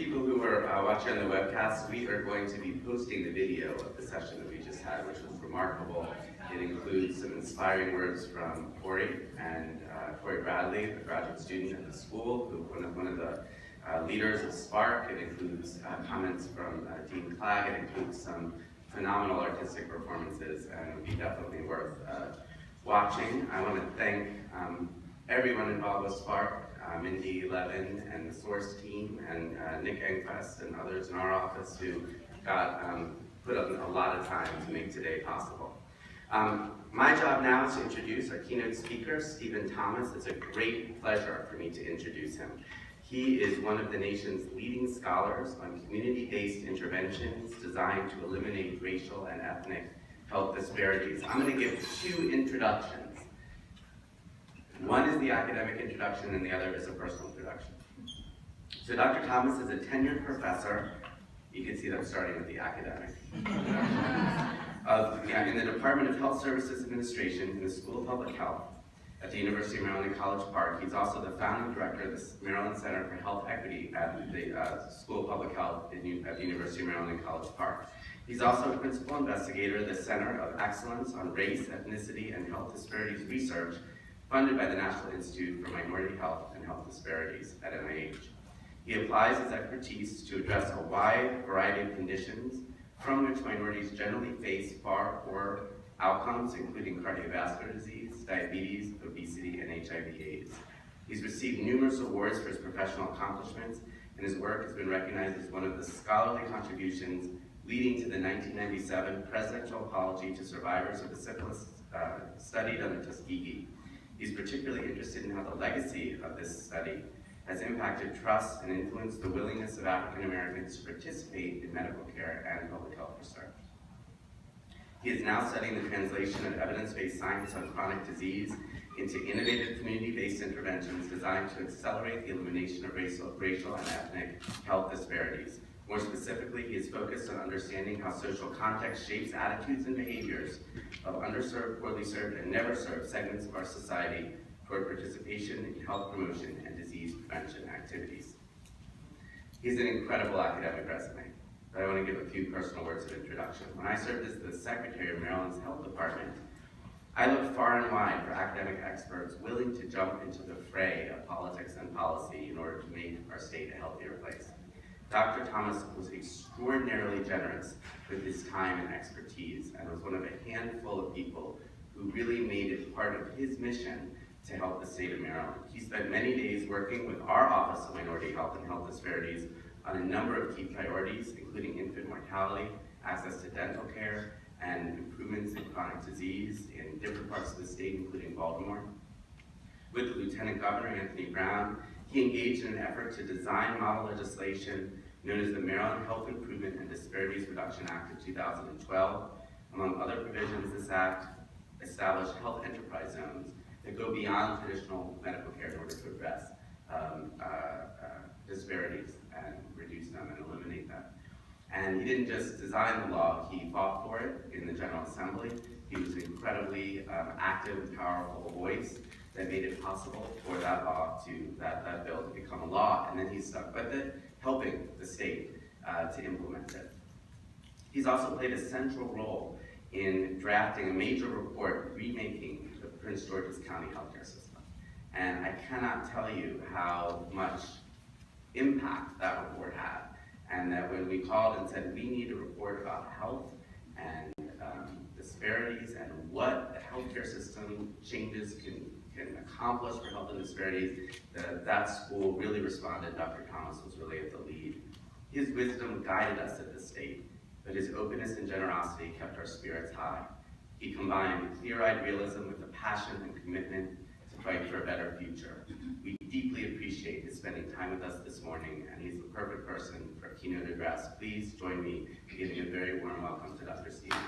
people who are watching on the webcast, we are going to be posting the video of the session that we just had, which was remarkable. It includes some inspiring words from Corey Bradley, a graduate student at the school, who one of the leaders of Spark. It includes comments from Dean Clagg. It includes some phenomenal artistic performances, and it would be definitely worth watching. I want to thank everyone involved with Spark, Mindy Levin and the Source team, and Nick Engfest and others in our office who put up a lot of time to make today possible. My job now is to introduce our keynote speaker, Stephen Thomas. It's a great pleasure for me to introduce him. He is one of the nation's leading scholars on community-based interventions designed to eliminate racial and ethnic health disparities. I'm going to give two introductions. One is the academic introduction, and the other is a personal introduction. So Dr. Thomas is a tenured professor. You can see that I'm starting with the academic. In the Department of Health Services Administration in the School of Public Health at the University of Maryland in College Park. He's also the founding director of the Maryland Center for Health Equity at the School of Public Health at the University of Maryland in College Park. He's also a principal investigator of the Center of Excellence on Race, Ethnicity, and Health Disparities Research, funded by the National Institute for Minority Health and Health Disparities at NIH. He applies his expertise to address a wide variety of conditions from which minorities generally face far poorer outcomes, including cardiovascular disease, diabetes, obesity, and HIV/AIDS. He's received numerous awards for his professional accomplishments, and his work has been recognized as one of the scholarly contributions leading to the 1997 Presidential Apology to Survivors of the Syphilis studied on the Tuskegee. He's particularly interested in how the legacy of this study has impacted trust and influenced the willingness of African Americans to participate in medical care and public health research. He is now studying the translation of evidence-based science on chronic disease into innovative community-based interventions designed to accelerate the elimination of racial and ethnic health disparities. More specifically, he is focused on understanding how social context shapes attitudes and behaviors of underserved, poorly served, and never served segments of our society toward participation in health promotion and disease prevention activities. He's an incredible academic resume, but I want to give a few personal words of introduction. When I served as the Secretary of Maryland's Health Department, I looked far and wide for academic experts willing to jump into the fray of politics and policy in order to make our state a healthier place. Dr. Thomas was extraordinarily generous with his time and expertise, and was one of a handful of people who really made it part of his mission to help the state of Maryland. He spent many days working with our Office of Minority Health and Health Disparities on a number of key priorities, including infant mortality, access to dental care, and improvements in chronic disease in different parts of the state, including Baltimore. With the Lieutenant Governor, Anthony Brown, he engaged in an effort to design model legislation known as the Maryland Health Improvement and Disparities Reduction Act of 2012. Among other provisions, this act established health enterprise zones that go beyond traditional medical care in order to address disparities and reduce them and eliminate them. And he didn't just design the law, he fought for it in the General Assembly. He was an incredibly active and powerful voice that made it possible for that law that bill to become a law, and then he stuck with it, helping the state to implement it. He's also played a central role in drafting a major report remaking the Prince George's County healthcare system. And I cannot tell you how much impact that report had. And that when we called and said, we need a report about health and disparities and what the healthcare system changes can accomplish for health and disparities, that school really responded. Dr. Thomas was really at the lead. His wisdom guided us at the state, but his openness and generosity kept our spirits high. He combined clear-eyed realism with the passion and commitment to fight for a better future. We deeply appreciate his spending time with us this morning, and he's the perfect person for a keynote address. Please join me in giving a very warm welcome to Dr. Stephen.